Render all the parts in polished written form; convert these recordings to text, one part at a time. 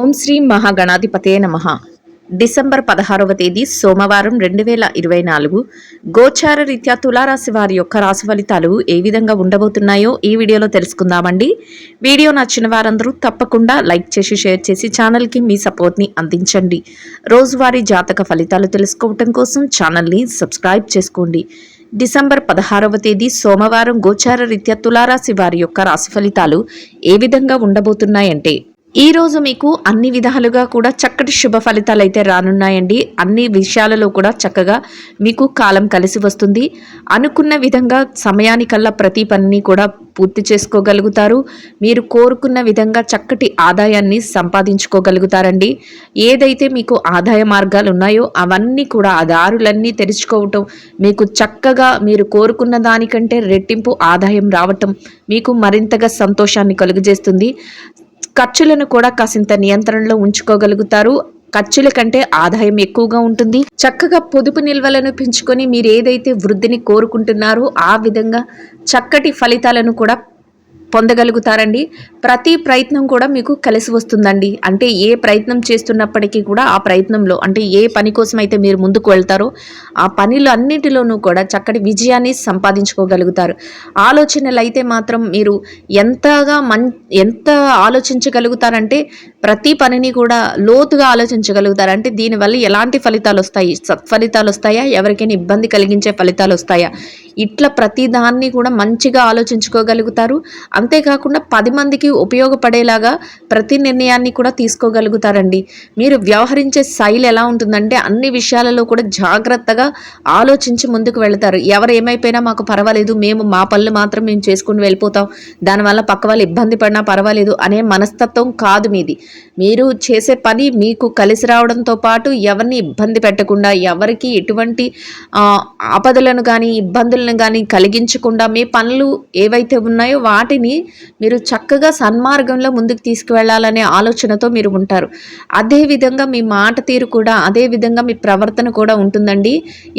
ఓం శ్రీ మహాగణాధిపతే నమః. డిసెంబర్ 16వ తేదీ సోమవారం 2024 గోచార రీత్యా తులారాశి వారి యొక్క రాశి ఫలితాలు ఏ విధంగా ఉండబోతున్నాయో ఈ వీడియోలో తెలుసుకుందామండి. వీడియో నచ్చిన వారందరూ తప్పకుండా లైక్ చేసి షేర్ చేసి ఛానల్కి మీ సపోర్ట్ని అందించండి. రోజువారీ జాతక ఫలితాలు తెలుసుకోవటం కోసం ఛానల్ని సబ్స్క్రైబ్ చేసుకోండి. డిసెంబర్ 16వ తేదీ సోమవారం గోచార రీత్యా తులారాశి వారి యొక్క రాశి ఫలితాలు ఏ విధంగా ఉండబోతున్నాయంటే, ఈ రోజు మీకు అన్ని విధాలుగా కూడా చక్కటి శుభ ఫలితాలు అయితే రానున్నాయండి. అన్ని విషయాలలో కూడా చక్కగా మీకు కాలం కలిసి వస్తుంది. అనుకున్న విధంగా సమయానికల్లా ప్రతి పనిని కూడా పూర్తి చేసుకోగలుగుతారు. మీరు కోరుకున్న విధంగా చక్కటి ఆదాయాన్ని సంపాదించుకోగలుగుతారండి. ఏదైతే మీకు ఆదాయ మార్గాలు ఉన్నాయో అవన్నీ కూడా ఆ దారులన్నీ తెరుచుకోవటం, మీకు చక్కగా మీరు కోరుకున్న దానికంటే రెట్టింపు ఆదాయం రావటం మీకు మరింతగా సంతోషాన్ని కలుగజేస్తుంది. ఖర్చులను కూడా కాసింత నియంత్రణలో ఉంచుకోగలుగుతారు. ఖర్చుల కంటే ఆదాయం ఎక్కువగా ఉంటుంది. చక్కగా పొదుపు నిల్వలను పెంచుకొని మీరు ఏదైతే వృద్ధిని కోరుకుంటున్నారో ఆ విధంగా చక్కటి ఫలితాలను కూడా పొందగలుగుతారండి. ప్రతి ప్రయత్నం కూడా మీకు కలిసి వస్తుందండి. అంటే ఏ ప్రయత్నం చేస్తున్నప్పటికీ కూడా ఆ ప్రయత్నంలో అంటే ఏ పని కోసం అయితే మీరు ముందుకు వెళ్తారో ఆ పనులు అన్నింటిలోనూ కూడా చక్కటి విజయాన్ని సంపాదించుకోగలుగుతారు. ఆలోచనలు అయితే మాత్రం మీరు ఎంత ఆలోచించగలుగుతారంటే ప్రతి పనిని కూడా లోతుగా ఆలోచించగలుగుతారు. అంటే దీనివల్ల ఎలాంటి ఫలితాలు వస్తాయి, సత్ఫలితాలు వస్తాయా, ఎవరికైనా ఇబ్బంది కలిగించే ఫలితాలు వస్తాయా, ఇట్లా ప్రతి దాన్ని కూడా మంచిగా ఆలోచించుకోగలుగుతారు. అంతేకాకుండా 10 మందికి ఉపయోగపడేలాగా ప్రతి నిర్ణయాన్ని కూడా తీసుకోగలుగుతారండి. మీరు వ్యవహరించే శైలి ఎలా ఉంటుందంటే అన్ని విషయాలలో కూడా జాగ్రత్తగా ఆలోచించి ముందుకు వెళతారు. ఎవరు ఏమైపోయినా మాకు పర్వాలేదు, మేము మా పనులు మాత్రం మేము చేసుకుని వెళ్ళిపోతాం, దానివల్ల పక్క వాళ్ళు ఇబ్బంది పడినా పర్వాలేదు అనే మనస్తత్వం కాదు మీది. మీరు చేసే పని మీకు కలిసి రావడంతో పాటు ఎవరిని ఇబ్బంది పెట్టకుండా, ఎవరికి ఎటువంటి ఆపదలను కానీ ఇబ్బందులను కానీ కలిగించకుండా మీ పనులు ఏవైతే ఉన్నాయో వాటిని మీరు చక్కగా సన్మార్గంలో ముందుకు తీసుకువెళ్ళాలనే ఆలోచనతో మీరు ఉంటారు. అదేవిధంగా మీ మాట తీరు కూడా, అదేవిధంగా మీ ప్రవర్తన కూడా ఉంటుందండి.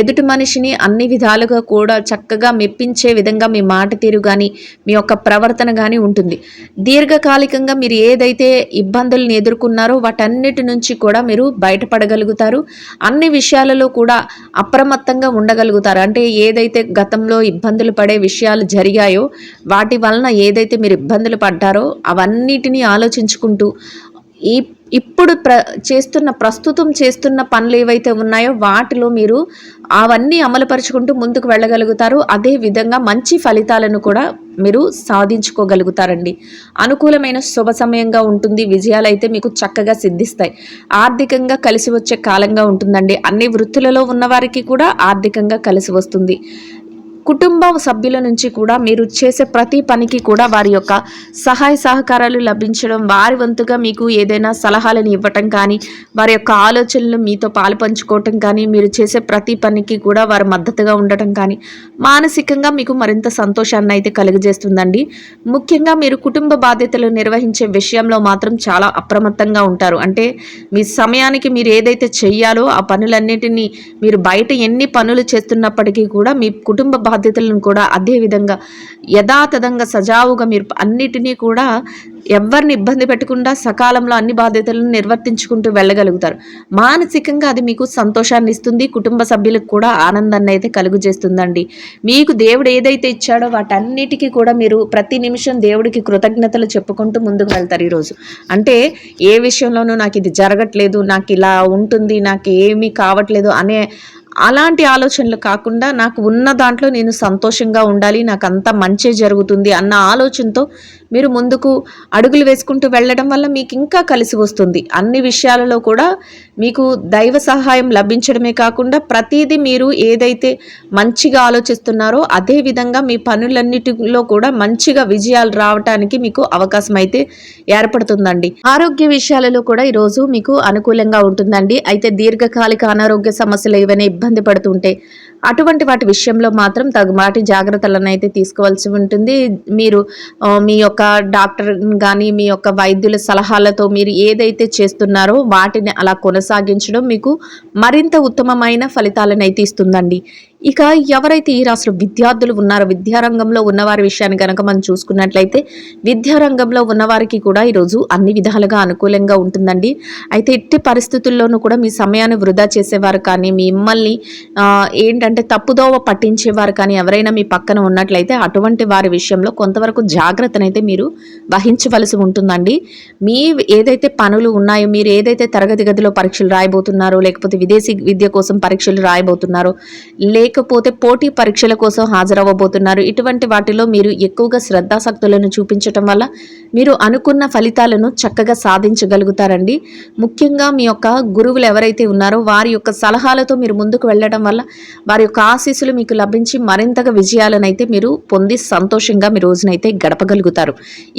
ఎదుటి మనిషిని అన్ని విధాలుగా కూడా చక్కగా మెప్పించే విధంగా మీ మాట తీరు కానీ మీ యొక్క ప్రవర్తన కానీ ఉంటుంది. దీర్ఘకాలికంగా మీరు ఏదైతే ఇబ్బందులను ఎదుర్కొన్నారో వాటన్నిటి నుంచి కూడా మీరు బయటపడగలుగుతారు. అన్ని విషయాలలో కూడా అప్రమత్తంగా ఉండగలుగుతారు. అంటే ఏదైతే గతంలో ఇబ్బందులు పడే విషయాలు జరిగాయో వాటి వలన ఏదైతే మీరు ఇబ్బందులు పడ్డారో అవన్నిటినీ ఆలోచించుకుంటూ ఇప్పుడు ప్రస్తుతం చేస్తున్న పనులు ఏవైతే ఉన్నాయో వాటిలో మీరు అవన్నీ అమలుపరుచుకుంటూ ముందుకు వెళ్ళగలుగుతారు. అదే విధంగా మంచి ఫలితాలను కూడా మీరు సాధించుకోగలుగుతారండి. అనుకూలమైన శుభ సమయంగా ఉంటుంది. విజయాలు అయితే మీకు చక్కగా సిద్ధిస్తాయి. ఆర్థికంగా కలిసి వచ్చే కాలంగా ఉంటుందండి. అన్ని వృత్తులలో ఉన్నవారికి కూడా ఆర్థికంగా కలిసి వస్తుంది. కుటుంబ సభ్యుల నుంచి కూడా మీరు చేసే ప్రతి పనికి కూడా వారి యొక్క సహాయ సహకారాలు లభించడం, వారి వంతుగా మీకు ఏదైనా సలహాలను ఇవ్వటం కానీ, వారి యొక్క ఆలోచనలు మీతో పాలు పంచుకోవటం కానీ, మీరు చేసే ప్రతి పనికి కూడా వారు మద్దతుగా ఉండటం కానీ మానసికంగా మీకు మరింత సంతోషాన్ని అయితే కలుగజేస్తుందండి. ముఖ్యంగా మీరు కుటుంబ బాధ్యతలు నిర్వహించే విషయంలో మాత్రం చాలా అప్రమత్తంగా ఉంటారు. అంటే మీ సమయానికి మీరు ఏదైతే చెయ్యాలో ఆ పనులన్నిటినీ మీరు బయట ఎన్ని పనులు చేస్తున్నప్పటికీ కూడా మీ కుటుంబ బాధ్యతలను కూడా అదే విధంగా యథాతథంగా సజావుగా మీరు అన్నిటినీ కూడా ఎవరిని ఇబ్బంది పెట్టకుండా సకాలంలో అన్ని బాధ్యతలను నిర్వర్తించుకుంటూ వెళ్ళగలుగుతారు. మానసికంగా అది మీకు సంతోషాన్ని ఇస్తుంది. కుటుంబ సభ్యులకు కూడా ఆనందాన్ని అయితే కలుగజేస్తుందండి. మీకు దేవుడు ఏదైతే ఇచ్చాడో వాటన్నిటికీ కూడా మీరు ప్రతి నిమిషం దేవుడికి కృతజ్ఞతలు చెప్పుకుంటూ ముందుకు వెళ్తారు. ఈరోజు అంటే ఏ విషయంలోనూ నాకు ఇది జరగట్లేదు, నాకు ఇలా ఉంటుంది, నాకు ఏమీ కావట్లేదు అనే అలాంటి ఆలోచనలు కాకుండా నాకు ఉన్న దాంట్లో నేను సంతోషంగా ఉండాలి, నాకు అంతా మంచి జరుగుతుంది అన్న ఆలోచనతో మీరు ముందుకు అడుగులు వేసుకుంటూ వెళ్ళడం వల్ల మీకు ఇంకా కలిసి వస్తుంది. అన్ని విషయాలలో కూడా మీకు దైవ సహాయం లభించడమే కాకుండా ప్రతిదీ మీరు ఏదైతే మంచిగా ఆలోచిస్తున్నారో అదే విధంగా మీ పనులన్నిటిలో కూడా మంచిగా విజయాలు రావటానికి మీకు అవకాశం అయితే ఏర్పడుతుందండి. ఆరోగ్య విషయాలలో కూడా ఈరోజు మీకు అనుకూలంగా ఉంటుందండి. అయితే దీర్ఘకాలిక అనారోగ్య సమస్యలు ఏవైనా ఇబ్బంది పడుతుంటే అటువంటి వాటి విషయంలో మాత్రం తగుమాటి జాగ్రత్తలను అయితే తీసుకోవాల్సి ఉంటుంది. మీరు మీ యొక్క డాక్టర్ కానీ మీ యొక్క వైద్యుల సలహాలతో మీరు ఏదైతే చేస్తున్నారో వాటిని అలా కొనసాగించడం మీకు మరింత ఉత్తమమైన ఫలితాలను అయితే ఇస్తుందండి. ఇక ఎవరైతే ఈ రాశిలో విద్యార్థులు ఉన్నారో, విద్యారంగంలో ఉన్నవారి విషయాన్ని కనుక మనం చూసుకున్నట్లయితే, విద్యారంగంలో ఉన్నవారికి కూడా ఈరోజు అన్ని విధాలుగా అనుకూలంగా ఉంటుందండి. అయితే ఎట్టి పరిస్థితుల్లోనూ కూడా మీ సమయాన్ని వృధా చేసేవారు కానీ, మిమ్మల్ని ఏంటంటే తప్పుదోవ పట్టించేవారు కానీ ఎవరైనా మీ పక్కన ఉన్నట్లయితే, అటువంటి వారి విషయంలో కొంతవరకు జాగ్రత్తనైతే మీరు వహించవలసి ఉంటుందండి. మీ ఏదైతే పనులు ఉన్నాయో, మీరు ఏదైతే తరగతి గదిలో పరీక్షలు రాయబోతున్నారో, లేకపోతే విదేశీ విద్య కోసం పరీక్షలు రాయబోతున్నారో, లేకపోతే పోటీ పరీక్షల కోసం హాజరవ్వబోతున్నారు, ఇటువంటి వాటిలో మీరు ఎక్కువగా శ్రద్ధాశక్తులను చూపించటం వల్ల మీరు అనుకున్న ఫలితాలను చక్కగా సాధించగలుగుతారండి. ముఖ్యంగా మీ యొక్క గురువులు ఎవరైతే ఉన్నారో వారి యొక్క సలహాలతో మీరు ముందుకు వెళ్ళడం వల్ల వారి యొక్క ఆశీస్సులు మీకు లభించి మరింతగా విజయాలను అయితే మీరు పొంది సంతోషంగా మీ రోజునైతే గడపగలుగుతారు.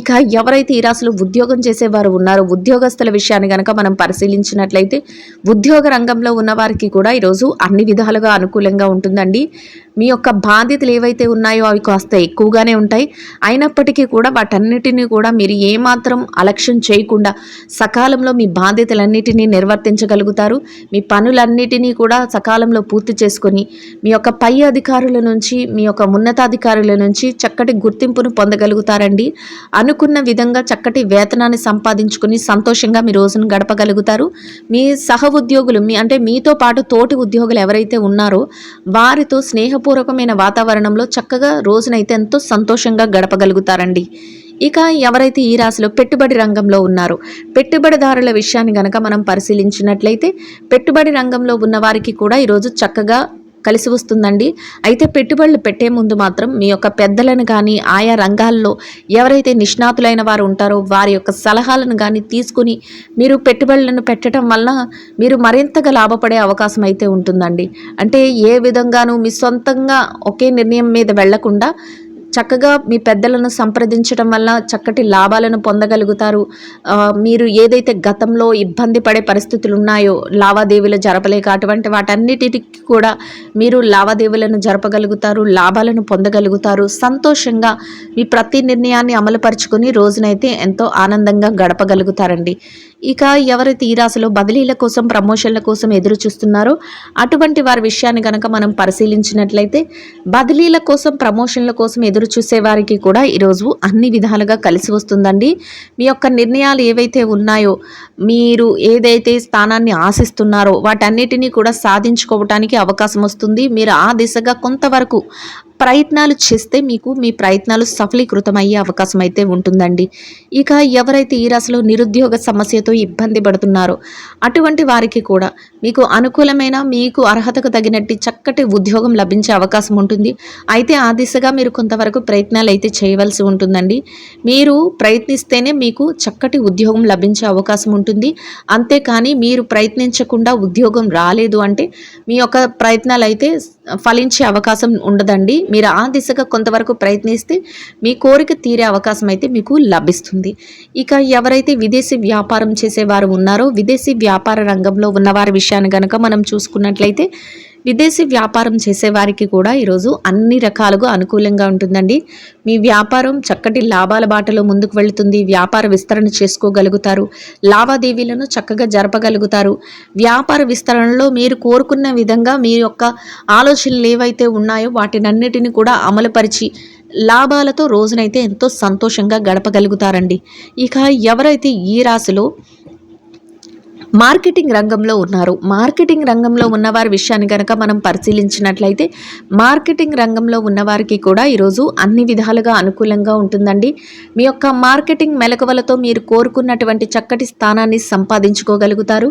ఇక ఎవరైతే ఈ రాశిలో ఉద్యోగం చేసేవారు ఉన్నారో, ఉద్యోగస్తుల విషయాన్ని కనుక మనం పరిశీలించినట్లయితే, ఉద్యోగ రంగంలో ఉన్న వారికి కూడా ఈరోజు అన్ని విధాలుగా అనుకూలంగా ఉంటుందండి. మీ యొక్క బాధ్యతలు ఏవైతే ఉన్నాయో అవి కాస్త ఎక్కువగానే ఉంటాయి. అయినప్పటికీ కూడా వాటన్నిటినీ కూడా మీరు ఏమాత్రం అలక్ష్యం చేయకుండా సకాలంలో మీ బాధ్యతలన్నిటినీ నిర్వర్తించగలుగుతారు. మీ పనులన్నిటినీ కూడా సకాలంలో పూర్తి చేసుకొని మీ యొక్క పై అధికారుల నుంచి, మీ యొక్క ఉన్నతాధికారుల నుంచి చక్కటి గుర్తింపును పొందగలుగుతారండి. అనుకున్న విధంగా చక్కటి వేతనాన్ని సంపాదించుకొని సంతోషంగా మీ రోజును గడపగలుగుతారు. మీ సహ ఉద్యోగులు అంటే మీతో పాటు తోటి ఉద్యోగులు ఎవరైతే ఉన్నారో వారితో స్నేహపూర్వకమైన వాతావరణంలో చక్కగా రోజునైతే ఎంతో సంతోషంగా గడపగలుగుతారండి. ఇక ఎవరైతే ఈ రాశిలో పెట్టుబడి రంగంలో ఉన్నారో, పెట్టుబడిదారుల విషయాన్ని గనక మనం పరిశీలించినట్లయితే, పెట్టుబడి రంగంలో ఉన్న వారికి కూడా ఈరోజు చక్కగా కలిసి వస్తుందండి. అయితే పెట్టుబడులు పెట్టే ముందు మాత్రం మీ యొక్క పెద్దలను కానీ, ఆయా రంగాల్లో ఎవరైతే నిష్ణాతులైన వారు ఉంటారో వారి యొక్క సలహాలను కానీ తీసుకుని మీరు పెట్టుబడులను పెట్టడం వల్ల మీరు మరింతగా లాభపడే అవకాశం అయితే ఉంటుందండి. అంటే ఏ విధంగానూ మీ సొంతంగా ఒకే నిర్ణయం మీద వెళ్లకుండా చక్కగా మీ పెద్దలను సంప్రదించడం వల్ల చక్కటి లాభాలను పొందగలుగుతారు. మీరు ఏదైతే గతంలో ఇబ్బంది పడే పరిస్థితులు ఉన్నాయో, లావాదేవీలు జరపలేక అటువంటి వాటన్నిటికి కూడా మీరు లావాదేవీలను జరపగలుగుతారు, లాభాలను పొందగలుగుతారు. సంతోషంగా మీ ప్రతి నిర్ణయాన్ని అమలుపరుచుకొని రోజునైతే ఎంతో ఆనందంగా గడపగలుగుతారండి. ఇక ఎవరైతే ఈ రాశిలో బదిలీల కోసం, ప్రమోషన్ల కోసం ఎదురు చూస్తున్నారో అటువంటి వారి విషయాన్ని కనుక మనం పరిశీలించినట్లయితే, బదిలీల కోసం, ప్రమోషన్ల కోసం ఎదురు చూసే వారికి కూడా ఈరోజు అన్ని విధాలుగా కలిసి వస్తుందండి. మీ యొక్క నిర్ణయాలు ఏవైతే ఉన్నాయో, మీరు ఏదైతే స్థానాన్ని ఆశిస్తున్నారో వాటన్నిటినీ కూడా సాధించుకోవటానికి అవకాశం వస్తుంది. మీరు ఆ దిశగా కొంతవరకు ప్రయత్నాలు చేస్తే మీకు మీ ప్రయత్నాలు సఫలీకృతమయ్యే అవకాశం అయితే ఉంటుందండి. ఇక ఎవరైతే ఈ రాశిలో నిరుద్యోగ సమస్యతో ఇబ్బంది పడుతున్నారో అటువంటి వారికి కూడా మీకు అనుకూలమైన, మీకు అర్హతకు తగినట్టు చక్కటి ఉద్యోగం లభించే అవకాశం ఉంటుంది. అయితే ఆ దిశగా మీరు కొంతవరకు ప్రయత్నాలు అయితే చేయవలసి ఉంటుందండి. మీరు ప్రయత్నిస్తేనే మీకు చక్కటి ఉద్యోగం లభించే అవకాశం ఉంటుంది. అంతేకాని మీరు ప్రయత్నించకుండా ఉద్యోగం రాలేదు అంటే మీ యొక్క ప్రయత్నాలు అయితే ఫలించే అవకాశం ఉండదండి. మీరు ఆ దిశగా కొంతవరకు ప్రయత్నిస్తే మీ కోరిక తీరే అవకాశం అయితే మీకు లభిస్తుంది. ఇక ఎవరైతే విదేశీ వ్యాపారం చేసేవారు ఉన్నారో, విదేశీ వ్యాపార రంగంలో ఉన్నవారి విషయాన్ని కనుక మనం చూసుకున్నట్లయితే, విదేశీ వ్యాపారం చేసేవారికి కూడా ఈరోజు అన్ని రకాలుగా అనుకూలంగా ఉంటుందండి. మీ వ్యాపారం చక్కటి లాభాల బాటలో ముందుకు వెళుతుంది. వ్యాపార విస్తరణ చేసుకోగలుగుతారు, లావాదేవీలను చక్కగా జరపగలుగుతారు. వ్యాపార విస్తరణలో మీరు కోరుకున్న విధంగా మీ యొక్క ఆలోచనలు ఏవైతే ఉన్నాయో వాటినన్నిటిని కూడా అమలుపరిచి లాభాలతో రోజునైతే ఎంతో సంతోషంగా గడపగలుగుతారండి. ఇక ఎవరైతే ఈ రాశిలో మార్కెటింగ్ రంగంలో ఉన్నారు, మార్కెటింగ్ రంగంలో ఉన్నవారి విషయాన్ని కనుక మనం పరిశీలించినట్లయితే, మార్కెటింగ్ రంగంలో ఉన్నవారికి కూడా ఈరోజు అన్ని విధాలుగా అనుకూలంగా ఉంటుందండి. మీ యొక్క మార్కెటింగ్ మెలకువలతో మీరు కోరుకున్నటువంటి చక్కటి స్థానాన్ని సంపాదించుకోగలుగుతారు.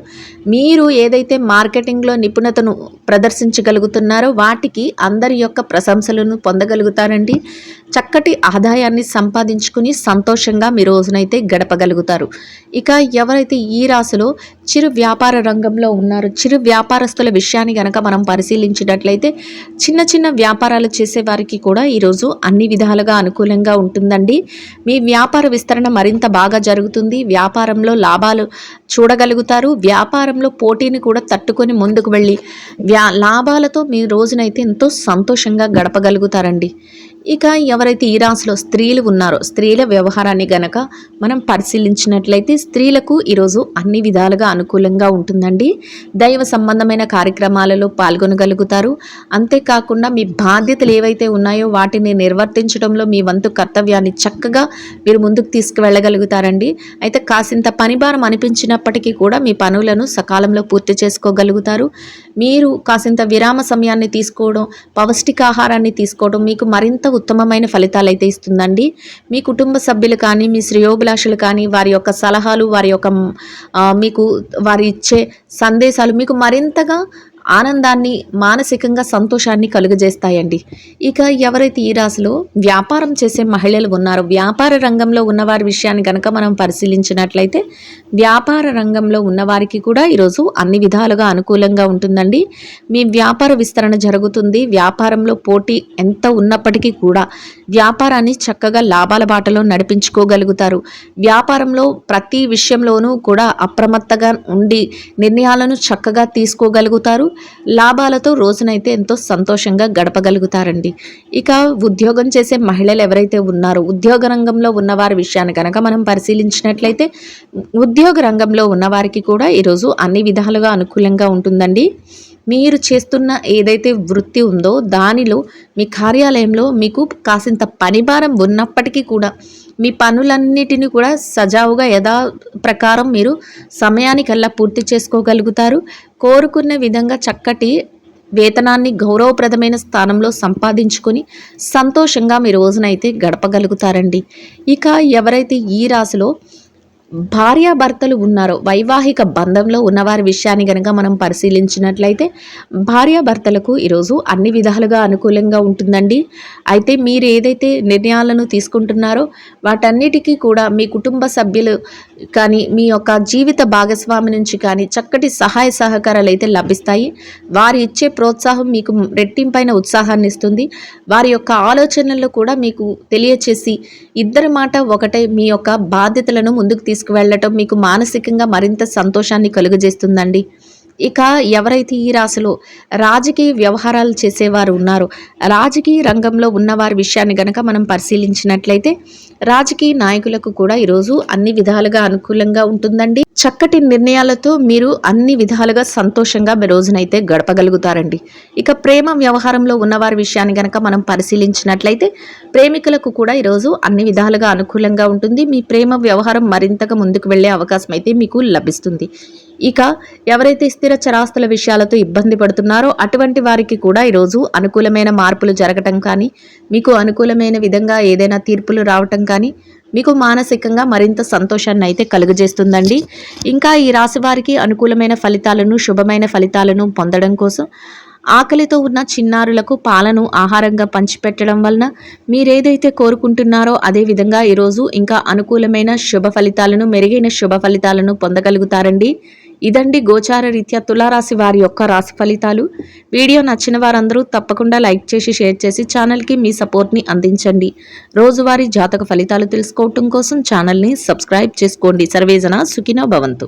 మీరు ఏదైతే మార్కెటింగ్లో నిపుణతను ప్రదర్శించగలుగుతున్నారో వాటికి అందరి యొక్క ప్రశంసలను పొందగలుగుతారండి. చక్కటి ఆదాయాన్ని సంపాదించుకుని సంతోషంగా మీ రోజునైతే గడపగలుగుతారు. ఇక ఎవరైతే ఈ రాశిలో చిరు వ్యాపార రంగంలో ఉన్నారు, చిరు వ్యాపారస్తుల విషయాన్ని గనక మనం పరిశీలించినట్లయితే, చిన్న చిన్న వ్యాపారాలు చేసే వారికి కూడా ఈరోజు అన్ని విధాలుగా అనుకూలంగా ఉంటుందండి. మీ వ్యాపార విస్తరణ మరింత బాగా జరుగుతుంది. వ్యాపారంలో లాభాలు చూడగలుగుతారు. వ్యాపారంలో పోటీని కూడా తట్టుకొని ముందుకు వెళ్ళి లాభాలతో మీ రోజునైతే ఎంతో సంతోషంగా గడపగలుగుతారండి. ఇక ఎవరైతే ఈ రాశిలో స్త్రీలు ఉన్నారో స్త్రీల వ్యవహారాన్ని గనక మనం పరిశీలించినట్లయితే స్త్రీలకు ఈరోజు అన్ని విధాలుగా అనుకూలంగా ఉంటుందండి. దైవ సంబంధమైన కార్యక్రమాలలో పాల్గొనగలుగుతారు. అంతేకాకుండా మీ బాధ్యతలు ఏవైతే ఉన్నాయో వాటిని నిర్వర్తించడంలో మీ వంతు కర్తవ్యాన్ని చక్కగా మీరు ముందుకు తీసుకువెళ్ళగలుగుతారండి. అయితే కాసింత పనిభారం అనిపించినప్పటికీ కూడా మీ పనులను సకాలంలో పూర్తి చేసుకోగలుగుతారు. మీరు కాసింత విరామ సమయాన్ని తీసుకోవడం, పౌష్టికాహారాన్ని తీసుకోవడం మీకు మరింత ఉత్తమమైన ఫలితాలు అయితే ఇస్తుందండి. మీ కుటుంబ సభ్యులు కానీ, మీ శ్రేయోభిలాషులు కానీ వారి యొక్క సలహాలు, వారి యొక్క మీకు వారి ఇచ్చే సందేశాలు మీకు మరింతగా ఆనందాన్ని, మానసికంగా సంతోషాన్ని కలుగజేస్తాయండి. ఇక ఎవరైతే ఈ రాశిలో వ్యాపారం చేసే మహిళలు ఉన్నారో, వ్యాపార రంగంలో ఉన్నవారి విషయాన్ని కనుక మనం పరిశీలించినట్లయితే వ్యాపార రంగంలో ఉన్నవారికి కూడా ఈరోజు అన్ని విధాలుగా అనుకూలంగా ఉంటుందండి. మీ వ్యాపార విస్తరణ జరుగుతుంది. వ్యాపారంలో పోటీ ఎంత ఉన్నప్పటికీ కూడా వ్యాపారాన్ని చక్కగా లాభాల బాటలో నడిపించుకోగలుగుతారు. వ్యాపారంలో ప్రతి విషయంలోనూ కూడా అప్రమత్తగా ఉండి నిర్ణయాలను చక్కగా తీసుకోగలుగుతారు. లాభాలతో రోజునైతే ఎంతో సంతోషంగా గడపగలుగుతారండి. ఇక ఉద్యోగం చేసే మహిళలు ఎవరైతే ఉన్నారో ఉద్యోగ రంగంలో ఉన్నవారి విషయాన్ని కనుక మనం పరిశీలించినట్లయితే ఉద్యోగ రంగంలో ఉన్నవారికి కూడా ఈరోజు అన్ని విధాలుగా అనుకూలంగా ఉంటుందండి. మీరు చేస్తున్న ఏదైతే వృత్తి ఉందో దానిలో మీ కార్యాలయంలో మీకు కాసింత పనిభారం ఉన్నప్పటికీ కూడా మీ పనులన్నిటిని కూడా సజావుగా యథా ప్రకారం మీరు సమయానికల్లా పూర్తి చేసుకోగలుగుతారు. కోరుకున్న విధంగా చక్కటి వేతనాన్ని గౌరవప్రదమైన స్థానంలో సంపాదించుకొని సంతోషంగా మీ రోజునైతే గడపగలుగుతారండి. ఇక ఎవరైతే ఈ రాశిలో భార్యాభర్తలు ఉన్నారో వైవాహిక బంధంలో ఉన్నవారి విషయాన్ని కనుక మనం పరిశీలించినట్లయితే భార్యాభర్తలకు ఈరోజు అన్ని విధాలుగా అనుకూలంగా ఉంటుందండి. అయితే మీరు ఏదైతే నిర్ణయాలను తీసుకుంటున్నారో వాటన్నిటికీ కూడా మీ కుటుంబ సభ్యులు కానీ మీ యొక్క జీవిత భాగస్వామి నుంచి కానీ చక్కటి సహాయ సహకారాలు అయితే లభిస్తాయి. వారు ఇచ్చే ప్రోత్సాహం మీకు రెట్టింపైన ఉత్సాహాన్ని ఇస్తుంది. వారి యొక్క ఆలోచనలు కూడా మీకు తెలియచేసి ఇద్దరి మాట ఒకటే మీ యొక్క బాధ్యతలను ముందుకు తీసుకువెళ్ళటం మీకు మానసికంగా మరింత సంతోషాన్ని కలుగజేస్తుందండి. ఇక ఎవరైతే ఈ రాశిలో రాజకీయ వ్యవహారాలు చేసేవారు ఉన్నారో రాజకీయ రంగంలో ఉన్నవారి విషయాన్ని గనక మనం పరిశీలించినట్లయితే రాజకీయ నాయకులకు కూడా ఈరోజు అన్ని విధాలుగా అనుకూలంగా ఉంటుందండి. చక్కటి నిర్ణయాలతో మీరు అన్ని విధాలుగా సంతోషంగా మీ రోజునైతే గడపగలుగుతారండి. ఇక ప్రేమ వ్యవహారంలో ఉన్నవారి విషయాన్ని గనక మనం పరిశీలించినట్లయితే ప్రేమికులకు కూడా ఈరోజు అన్ని విధాలుగా అనుకూలంగా ఉంటుంది. మీ ప్రేమ వ్యవహారం మరింతగా ముందుకు వెళ్ళే అవకాశం అయితే మీకు లభిస్తుంది. ఇక ఎవరైతే స్థిర చరాస్తుల విషయాలతో ఇబ్బంది పడుతున్నారో అటువంటి వారికి కూడా ఈరోజు అనుకూలమైన మార్పులు జరగటం కానీ మీకు అనుకూలమైన విధంగా ఏదైనా తీర్పులు రావటం కానీ మీకు మానసికంగా మరింత సంతోషాన్ని అయితే కలుగజేస్తుందండి. ఇంకా ఈ రాశి వారికి అనుకూలమైన ఫలితాలను, శుభమైన ఫలితాలను పొందడం కోసం ఆకలితో ఉన్న చిన్నారులకు పాలను ఆహారంగా పంచిపెట్టడం వలన మీరేదైతే కోరుకుంటున్నారో అదే విధంగా ఈరోజు ఇంకా అనుకూలమైన శుభ ఫలితాలను, మెరుగైన శుభ ఫలితాలను పొందగలుగుతారండి. ఇదండి గోచార రీత్యా తులారాశి వారి యొక్క రాశి ఫలితాలు. వీడియో నచ్చిన వారందరూ తప్పకుండా లైక్ చేసి షేర్ చేసి ఛానల్కి మీ సపోర్ట్ని అందించండి. రోజువారీ జాతక ఫలితాలు తెలుసుకోవటం కోసం ఛానల్ని సబ్స్క్రైబ్ చేసుకోండి. సర్వేజన సుఖినో భవంతు.